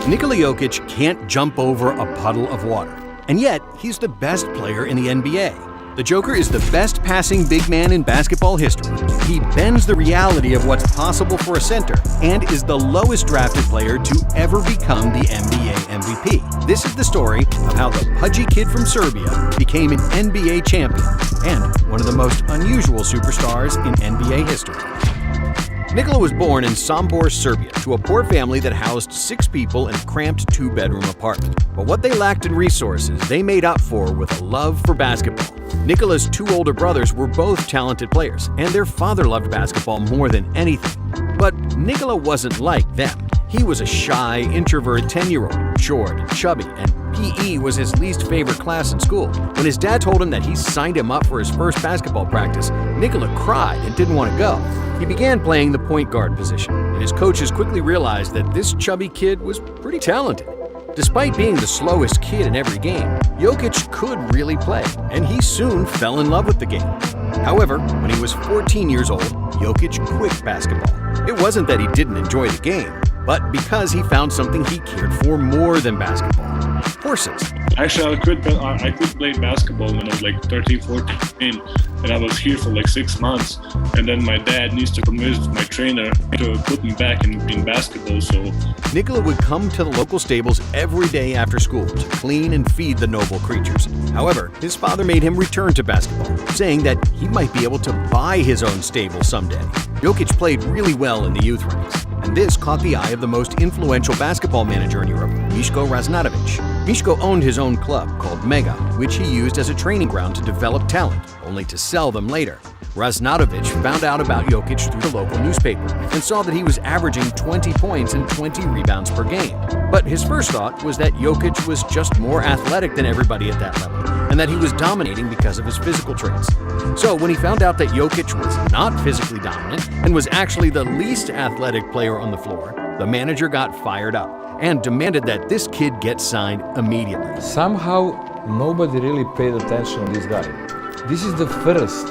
Nikola Jokic can't jump over a puddle of water, and yet he's the best player in the NBA. The Joker is the best passing big man in basketball history. He bends the reality of what's possible for a center and is the lowest drafted player to ever become the NBA MVP. This is the story of how the pudgy kid from Serbia became an NBA champion and one of the most unusual superstars in NBA history. Nikola was born in Sombor, Serbia, to a poor family that housed 6 people in a cramped 2-bedroom apartment. But what they lacked in resources, they made up for with a love for basketball. Nikola's 2 older brothers were both talented players, and their father loved basketball more than anything. But Nikola wasn't like them. He was a shy, introverted 10-year-old, short, chubby, and PE was his least favorite class in school. When his dad told him that he signed him up for his first basketball practice, Nikola cried and didn't want to go. He began playing the point guard position, and his coaches quickly realized that this chubby kid was pretty talented. Despite being the slowest kid in every game, Jokic could really play, and he soon fell in love with the game. However, when he was 14 years old, Jokic quit basketball. It wasn't that he didn't enjoy the game, but because he found something he cared for more than basketball: horses. Actually, I quit playing basketball when I was like 13, 14, and I was here for like 6 months. And then my dad needs to convince my trainer to put me back in basketball. So Nikola would come to the local stables every day after school to clean and feed the noble creatures. However, his father made him return to basketball, saying that he might be able to buy his own stable someday. Jokic played really well in the youth ranks, and this caught the eye of the most influential basketball manager in Europe, Miško Ražnatović. Miško owned his own club called Mega, which he used as a training ground to develop talent, only to sell them later. Ražnatović found out about Jokic through the local newspaper and saw that he was averaging 20 points and 20 rebounds per game. But his first thought was that Jokic was just more athletic than everybody at that level, and that he was dominating because of his physical traits. So when he found out that Jokic was not physically dominant and was actually the least athletic player on the floor, the manager got fired up and demanded that this kid get signed immediately. Somehow, nobody really paid attention to this guy. This is the first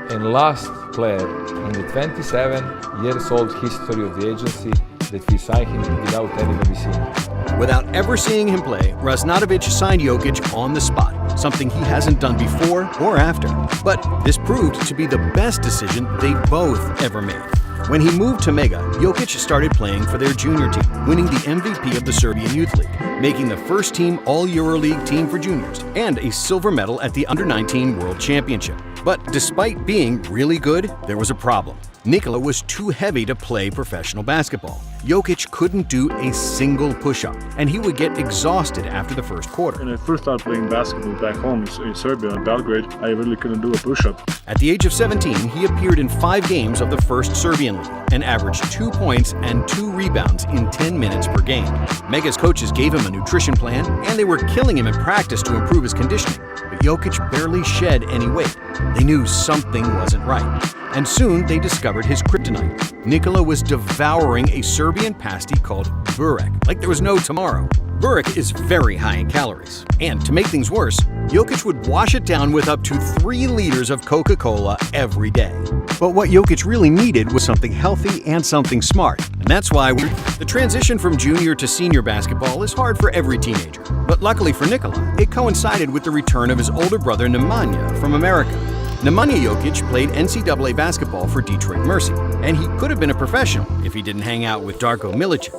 and last player in the 27 years old history of the agency that we signed him without anybody seeing him. Without ever seeing him play, Ražnatović signed Jokic on the spot, something he hasn't done before or after. But this proved to be the best decision they both ever made. When he moved to Mega, Jokic started playing for their junior team, winning the MVP of the Serbian Youth League, making the first team All-EuroLeague team for juniors, and a silver medal at the Under-19 World Championship. But despite being really good, there was a problem. Nikola was too heavy to play professional basketball. Jokic couldn't do a single push-up, and he would get exhausted after the first quarter. when I first started playing basketball back home in Serbia, in Belgrade, I really couldn't do a push-up. At the age of 17, he appeared in 5 games of the first Serbian league and averaged 2 points and 2 rebounds in 10 minutes per game. Mega's coaches gave him a nutrition plan, and they were killing him in practice to improve his conditioning. But Jokic barely shed any weight. They knew something wasn't right. And soon they discovered his kryptonite. Nikola was devouring a Serbian pasty called burek, like there was no tomorrow. Burek is very high in calories. And to make things worse, Jokic would wash it down with up to 3 liters of Coca-Cola every day. But what Jokic really needed was something healthy and something smart. And that's why the transition from junior to senior basketball is hard for every teenager. But luckily for Nikola, it coincided with the return of his older brother Nemanja from America. Nemanja Jokic played NCAA basketball for Detroit Mercy, and he could have been a professional if he didn't hang out with Darko Milicic.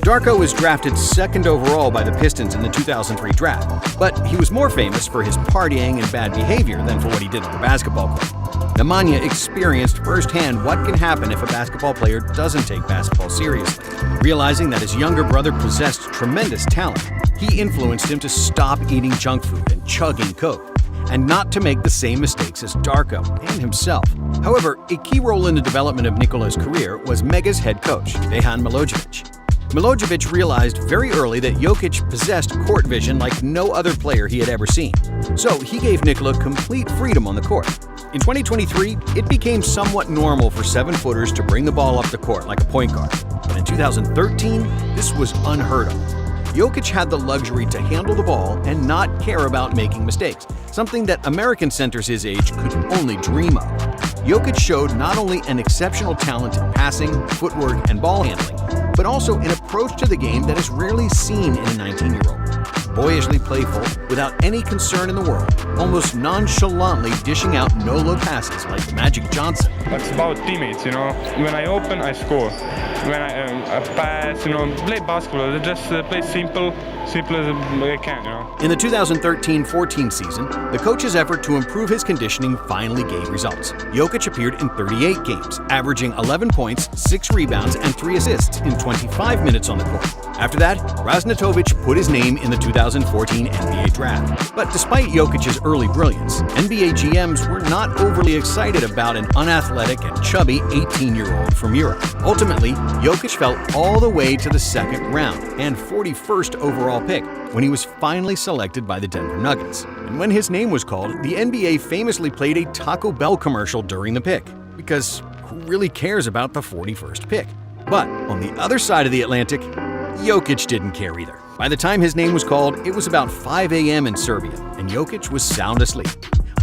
Darko was drafted 2nd overall by the Pistons in the 2003 draft, but he was more famous for his partying and bad behavior than for what he did on the basketball court. Nemanja experienced firsthand what can happen if a basketball player doesn't take basketball seriously. Realizing that his younger brother possessed tremendous talent, he influenced him to stop eating junk food and chugging Coke, and not to make the same mistakes as Darko and himself. However, a key role in the development of Nikola's career was Mega's head coach, Dejan Milojevic. Milojevic realized very early that Jokic possessed court vision like no other player he had ever seen. So he gave Nikola complete freedom on the court. In 2023, it became somewhat normal for 7-footers to bring the ball up the court like a point guard. But in 2013, this was unheard of. Jokic had the luxury to handle the ball and not care about making mistakes, something that American centers his age could only dream of. Jokic showed not only an exceptional talent in passing, footwork, and ball handling, but also an approach to the game that is rarely seen in a 19-year-old. Boyishly playful, without any concern in the world, almost nonchalantly dishing out no-look passes like Magic Johnson. It's about teammates, you know. When I open, I score. When I pass, you know, play basketball. Just play simple as I can, you know. In the 2013-14 season, the coach's effort to improve his conditioning finally gave results. Jokic appeared in 38 games, averaging 11 points, 6 rebounds, and 3 assists in 25 minutes on the court. After that, Raznatovic put his name in the 2014 NBA draft. But despite Jokic's early brilliance, NBA GMs were not overly excited about an unathletic and chubby 18-year-old from Europe. Ultimately, Jokic fell all the way to the second round and 41st overall pick when he was finally selected by the Denver Nuggets. And when his name was called, the NBA famously played a Taco Bell commercial during the pick, because who really cares about the 41st pick? But on the other side of the Atlantic, Jokic didn't care either. By the time his name was called, it was about 5 a.m. in Serbia, and Jokic was sound asleep.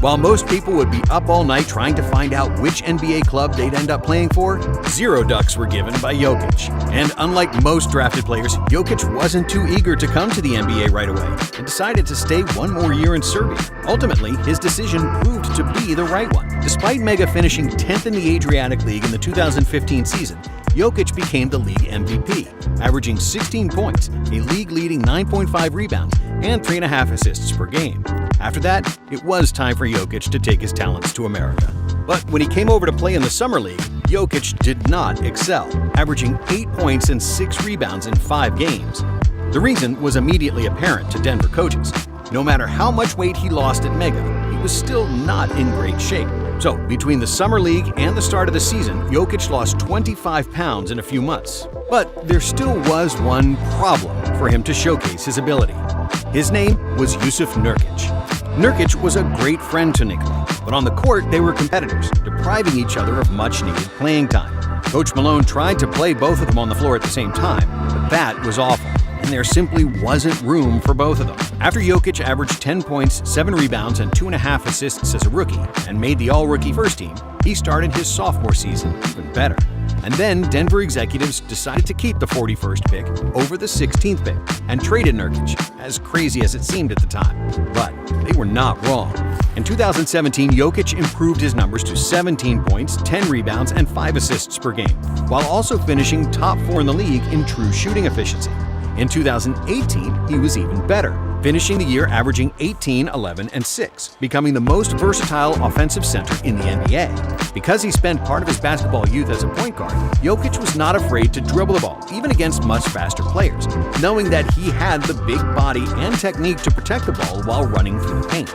While most people would be up all night trying to find out which NBA club they'd end up playing for, 0 ducks were given by Jokic. And unlike most drafted players, Jokic wasn't too eager to come to the NBA right away and decided to stay 1 more year in Serbia. Ultimately, his decision proved to be the right one. Despite Mega finishing 10th in the Adriatic League in the 2015 season, Jokic became the league MVP, averaging 16 points, a league-leading 9.5 rebounds, and 3.5 assists per game. After that, it was time for Jokic to take his talents to America. But when he came over to play in the Summer League, Jokic did not excel, averaging 8 points and 6 rebounds in 5 games. The reason was immediately apparent to Denver coaches. No matter how much weight he lost at Mega, he was still not in great shape. So, between the Summer League and the start of the season, Jokic lost 25 pounds in a few months. But there still was one problem for him to showcase his ability. His name was Jusuf Nurkic. Nurkic was a great friend to Nikola, but on the court they were competitors, depriving each other of much-needed playing time. Coach Malone tried to play both of them on the floor at the same time, but that was awful, and there simply wasn't room for both of them. After Jokic averaged 10 points, 7 rebounds, and 2.5 assists as a rookie, and made the all-rookie first team, he started his sophomore season even better. And then Denver executives decided to keep the 41st pick over the 16th pick and traded Nurkic, as crazy as it seemed at the time. But they were not wrong. In 2017, Jokic improved his numbers to 17 points, 10 rebounds, and 5 assists per game, while also finishing top 4 in the league in true shooting efficiency. In 2018, he was even better, finishing the year averaging 18, 11, and 6, becoming the most versatile offensive center in the NBA. Because he spent part of his basketball youth as a point guard, Jokic was not afraid to dribble the ball, even against much faster players, knowing that he had the big body and technique to protect the ball while running through the paint.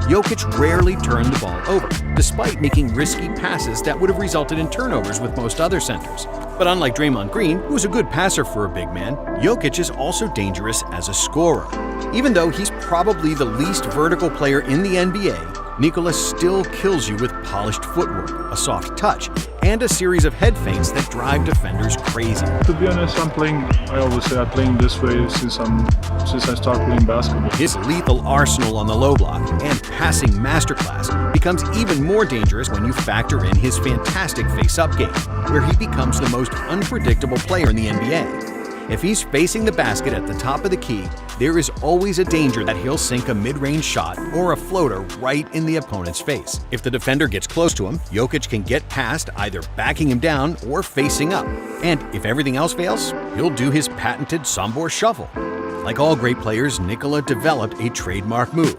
Jokic rarely turned the ball over, despite making risky passes that would have resulted in turnovers with most other centers. But unlike Draymond Green, who was a good passer for a big man, Jokic is also dangerous as a scorer. Even though he's probably the least vertical player in the NBA, Nikola still kills you with polished footwork, a soft touch, and a series of head feints that drive defenders crazy. To be honest, I always say I'm playing this way since I started playing basketball. His lethal arsenal on the low block and passing masterclass becomes even more dangerous when you factor in his fantastic face-up game, where he becomes the most unpredictable player in the NBA. If he's facing the basket at the top of the key, there is always a danger that he'll sink a mid-range shot or a floater right in the opponent's face. If the defender gets close to him, Jokic can get past either backing him down or facing up. And if everything else fails, he'll do his patented Sombor shuffle. Like all great players, Nikola developed a trademark move.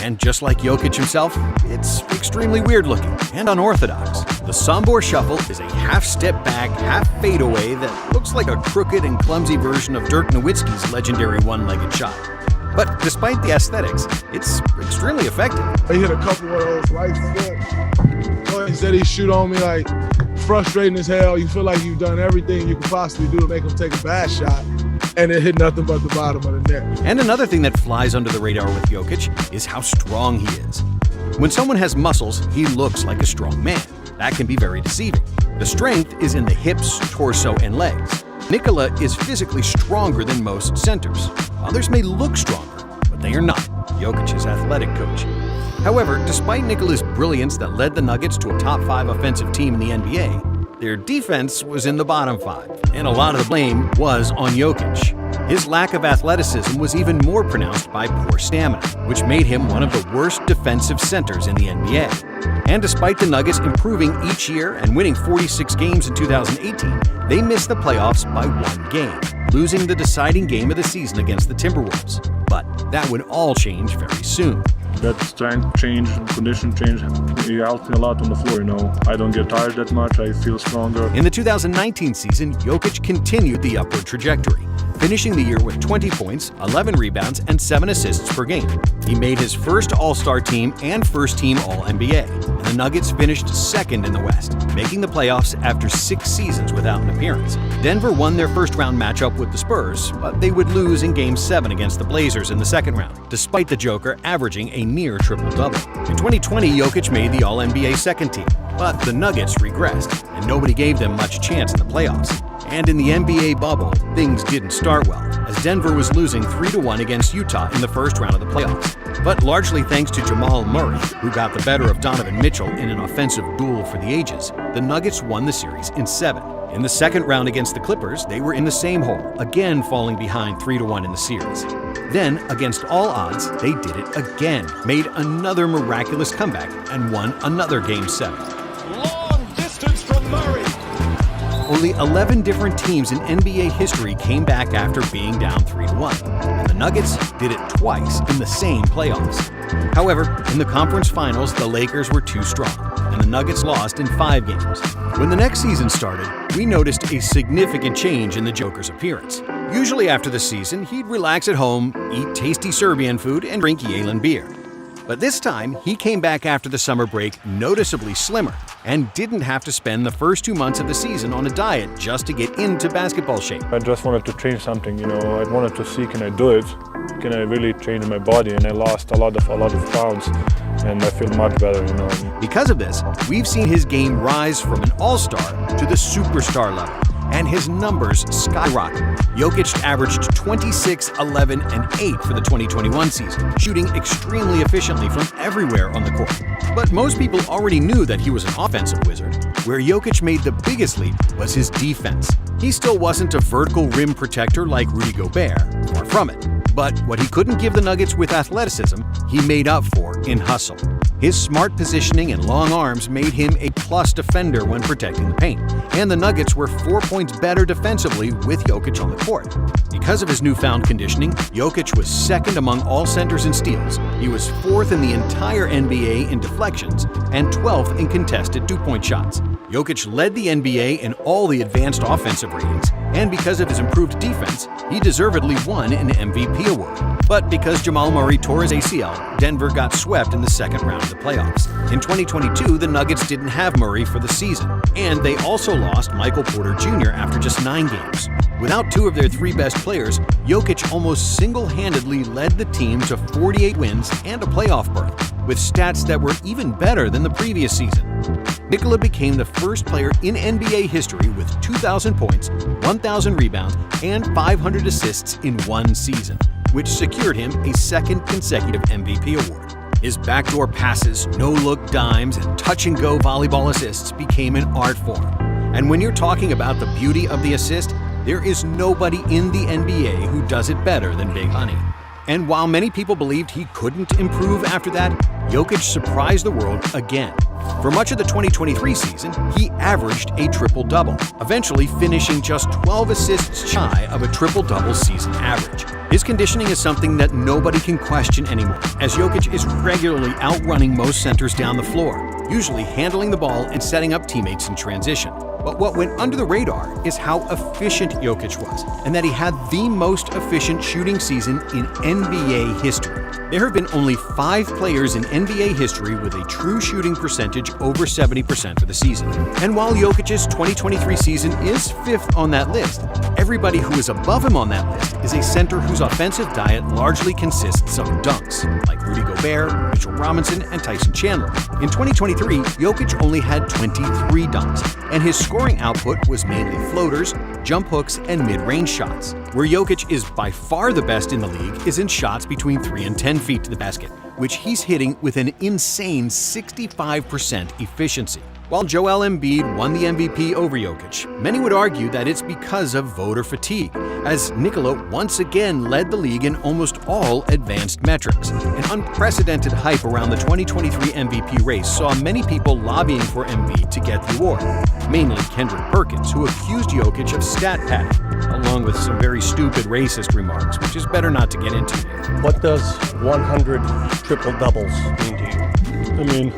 And just like Jokic himself, it's extremely weird looking and unorthodox. The Sombor shuffle is a half-step back, half-fadeaway that looks like a crooked and clumsy version of Dirk Nowitzki's legendary one-legged shot. But despite the aesthetics, it's extremely effective. He hit a couple of those right foot. He said he shoot on me like frustrating as hell. You feel like you've done everything you could possibly do to make him take a bad shot, and it hit nothing but the bottom of the net. And another thing that flies under the radar with Jokic is how strong he is. When someone has muscles, he looks like a strong man. That can be very deceiving. The strength is in the hips, torso, and legs. Nikola is physically stronger than most centers. Others may look stronger, but they are not. Jokic's athletic coach. However, despite Nikola's brilliance that led the Nuggets to a top 5 offensive team in the NBA, their defense was in the bottom 5, and a lot of the blame was on Jokic. His lack of athleticism was even more pronounced by poor stamina, which made him one of the worst defensive centers in the NBA. And despite the Nuggets improving each year and winning 46 games in 2018, they missed the playoffs by 1 game, losing the deciding game of the season against the Timberwolves. But that would all change very soon. That strength change, condition change, it helped me a lot on the floor, I don't get tired that much, I feel stronger. In the 2019 season, Jokic continued the upward trajectory, finishing the year with 20 points, 11 rebounds, and 7 assists per game. He made his first All-Star team and first-team All-NBA, and the Nuggets finished second in the West, making the playoffs after 6 seasons without an appearance. Denver won their first-round matchup with the Spurs, but they would lose in Game 7 against the Blazers in the second round, despite the Joker averaging a near triple-double. In 2020, Jokic made the All-NBA second team, but the Nuggets regressed, and nobody gave them much chance in the playoffs. And in the NBA bubble, things didn't start well, as Denver was losing 3-1 against Utah in the first round of the playoffs. But largely thanks to Jamal Murray, who got the better of Donovan Mitchell in an offensive duel for the ages, the Nuggets won the series in 7. In the second round against the Clippers, they were in the same hole, again falling behind 3-1 in the series. Then, against all odds, they did it again, made another miraculous comeback, and won another Game 7. Long distance from Murray. Only 11 different teams in NBA history came back after being down 3-1, and the Nuggets did it twice in the same playoffs. However, in the conference finals, the Lakers were too strong, and the Nuggets lost in 5 games. When the next season started, we noticed a significant change in the Joker's appearance. Usually after the season, he'd relax at home, eat tasty Serbian food, and drink Yalen beer. But this time, he came back after the summer break noticeably slimmer and didn't have to spend the first 2 months of the season on a diet just to get into basketball shape. I just wanted to change something, I wanted to see, can I do it? Can I really change my body? And I lost a lot of pounds, and I feel much better, Because of this, we've seen his game rise from an all-star to the superstar level, and his numbers skyrocket. Jokic averaged 26, 11, and 8 for the 2021 season, shooting extremely efficiently from everywhere on the court. But most people already knew that he was an offensive wizard. Where Jokic made the biggest leap was his defense. He still wasn't a vertical rim protector like Rudy Gobert, far from it. But what he couldn't give the Nuggets with athleticism, he made up for in hustle. His smart positioning and long arms made him a plus defender when protecting the paint, and the Nuggets were 4 points better defensively with Jokic on the court. Because of his newfound conditioning, Jokic was second among all centers in steals. He was 4th in the entire NBA in deflections and 12th in contested 2-point shots. Jokic led the NBA in all the advanced offensive ratings, and because of his improved defense, he deservedly won an MVP award. But because Jamal Murray tore his ACL, Denver got swept in the second round of the playoffs. In 2022, the Nuggets didn't have Murray for the season, and they also lost Michael Porter Jr. after just 9 games. Without 2 of their 3 best players, Jokic almost single-handedly led the team to 48 wins and a playoff berth, with stats that were even better than the previous season. Nikola became the first player in NBA history with 2,000 points, 1,000 rebounds, and 500 assists in one season, which secured him a second consecutive MVP award. His backdoor passes, no-look dimes, and touch-and-go volleyball assists became an art form. And when you're talking about the beauty of the assist, there is nobody in the NBA who does it better than Big Honey. And while many people believed he couldn't improve after that, Jokic surprised the world again. For much of the 2023 season, he averaged a triple-double, eventually finishing just 12 assists shy of a triple-double season average. His conditioning is something that nobody can question anymore, as Jokic is regularly outrunning most centers down the floor, usually handling the ball and setting up teammates in transition. But what went under the radar is how efficient Jokic was, and that he had the most efficient shooting season in NBA history. There have been only 5 players in NBA history with a true shooting percentage over 70% for the season. And while Jokic's 2023 season is 5th on that list, everybody who is above him on that list is a center whose offensive diet largely consists of dunks, like Rudy Gobert, Mitchell Robinson, and Tyson Chandler. In 2023, Jokic only had 23 dunks, and his scoring output was mainly floaters, jump hooks, and mid-range shots. Where Jokic is by far the best in the league is in shots between 3 and 10 feet to the basket, which he's hitting with an insane 65% efficiency. While Joel Embiid won the MVP over Jokic, many would argue that it's because of voter fatigue, as Nikola once again led the league in almost all advanced metrics. An unprecedented hype around the 2023 MVP race saw many people lobbying for Embiid to get the award, mainly Kendrick Perkins, who accused Jokic of stat padding, along with some very stupid racist remarks, which is better not to get into here. What does 100 triple doubles mean to you? I mean,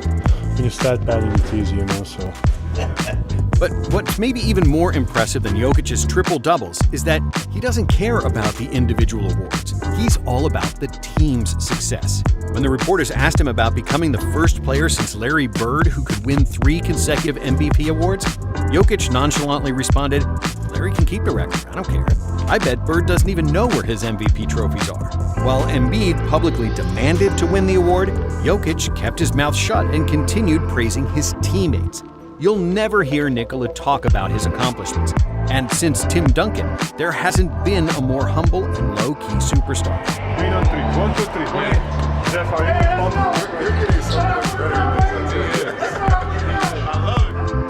when you stat padding, it's easy, so. But what's maybe even more impressive than Jokic's triple-doubles is that he doesn't care about the individual awards. He's all about the team's success. When the reporters asked him about becoming the first player since Larry Bird who could win 3 consecutive MVP awards, Jokic nonchalantly responded, "Larry can keep the record, I don't care. I bet Bird doesn't even know where his MVP trophies are." While Embiid publicly demanded to win the award, Jokic kept his mouth shut and continued praising his teammates. You'll never hear Nikola talk about his accomplishments. And since Tim Duncan, there hasn't been a more humble and low-key superstar. 3 on 3. 1, 2, 3. Jeff,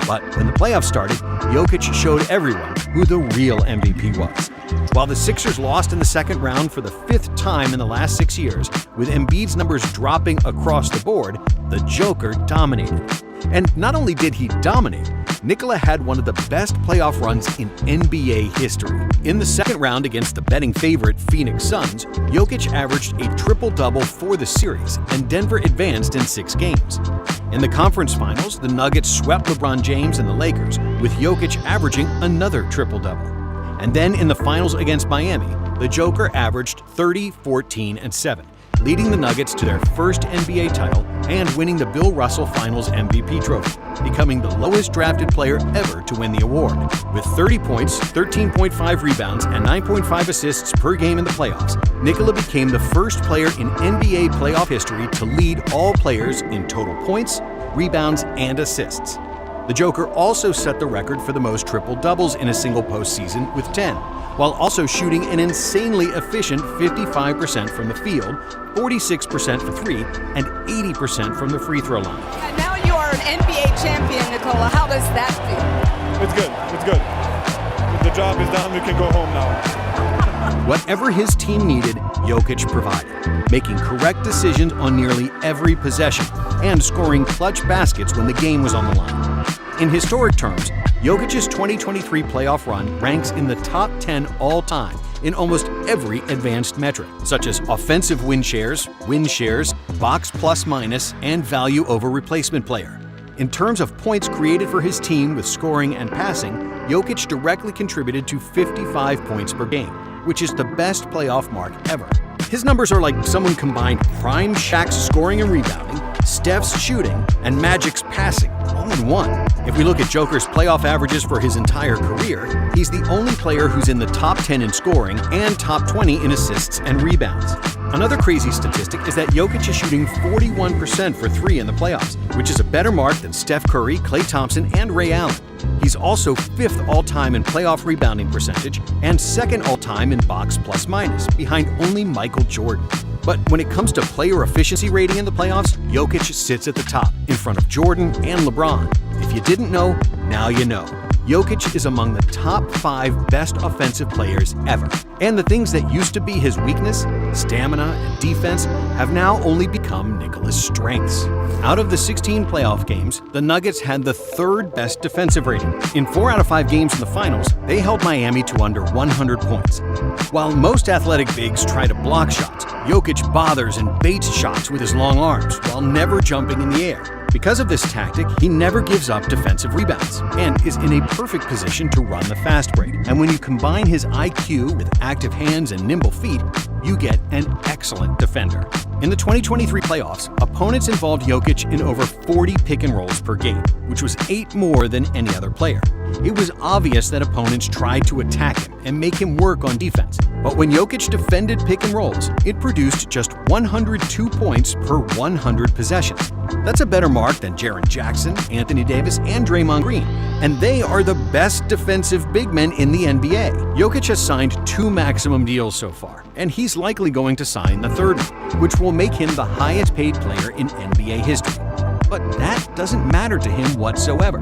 But when the playoffs started, Jokic showed everyone who the real MVP was. While the Sixers lost in the second round for the 5th time in the last 6 years, with Embiid's numbers dropping across the board, the Joker dominated. And not only did he dominate, Nikola had one of the best playoff runs in NBA history. In the second round against the betting favorite Phoenix Suns, Jokic averaged a triple-double for the series, and Denver advanced in 6 games. In the conference finals, the Nuggets swept LeBron James and the Lakers, with Jokic averaging another triple-double. And then in the finals against Miami, the Joker averaged 30, 14, and 7, leading the Nuggets to their first NBA title and winning the Bill Russell Finals MVP trophy, becoming the lowest drafted player ever to win the award. With 30 points, 13.5 rebounds, and 9.5 assists per game in the playoffs, Nikola became the first player in NBA playoff history to lead all players in total points, rebounds, and assists. The Joker also set the record for the most triple-doubles in a single postseason with 10, while also shooting an insanely efficient 55% from the field, 46% for 3, and 80% from the free throw line. And now you are an NBA champion, Nikola. How does that feel? It's good. It's good. The job is done. We can go home now. Whatever his team needed, Jokic provided, making correct decisions on nearly every possession and scoring clutch baskets when the game was on the line. In historic terms, Jokic's 2023 playoff run ranks in the top 10 all-time in almost every advanced metric, such as offensive win shares, box plus-minus, and value over replacement player. In terms of points created for his team with scoring and passing, Jokic directly contributed to 55 points per game, which is the best playoff mark ever. His numbers are like someone combined prime Shaq's scoring and rebounding, Steph's shooting, and Magic's passing, all in one. If we look at Joker's playoff averages for his entire career, he's the only player who's in the top 10 in scoring and top 20 in assists and rebounds. Another crazy statistic is that Jokic is shooting 41% for 3 in the playoffs, which is a better mark than Steph Curry, Klay Thompson, and Ray Allen. He's also 5th all-time in playoff rebounding percentage and 2nd all-time in box plus-minus, behind only Michael Jordan. But when it comes to player efficiency rating in the playoffs, Jokic sits at the top, in front of Jordan and LeBron. If you didn't know, now you know. Jokic is among the top 5 best offensive players ever. And the things that used to be his weakness, stamina and defense, have now only become Nikola's strengths. Out of the 16 playoff games, the Nuggets had the 3rd best defensive rating. In 4 out of 5 games in the finals, they held Miami to under 100 points. While most athletic bigs try to block shots, Jokic bothers and baits shots with his long arms while never jumping in the air. Because of this tactic, he never gives up defensive rebounds and is in a perfect position to run the fast break. And when you combine his IQ with active hands and nimble feet, you get an excellent defender. In the 2023 playoffs, opponents involved Jokic in over 40 pick and rolls per game, which was 8 more than any other player. It was obvious that opponents tried to attack him and make him work on defense. But when Jokic defended pick and rolls, it produced just 102 points per 100 possessions. That's a better mark than Jaren Jackson, Anthony Davis, and Draymond Green. And they are the best defensive big men in the NBA. Jokic has signed 2 maximum deals so far, and he's likely going to sign the 3rd one, which will make him the highest paid player in NBA history. But that doesn't matter to him whatsoever.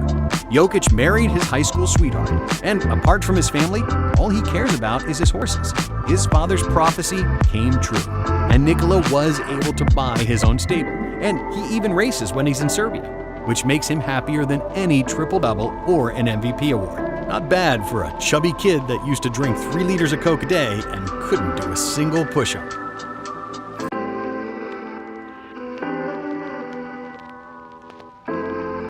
Jokic married his high school sweetheart, and apart from his family, all he cares about is his horses. His father's prophecy came true, and Nikola was able to buy his own stable, and he even races when he's in Serbia, which makes him happier than any triple-double or an MVP award. Not bad for a chubby kid that used to drink 3 liters of Coke a day and couldn't do a single push-up.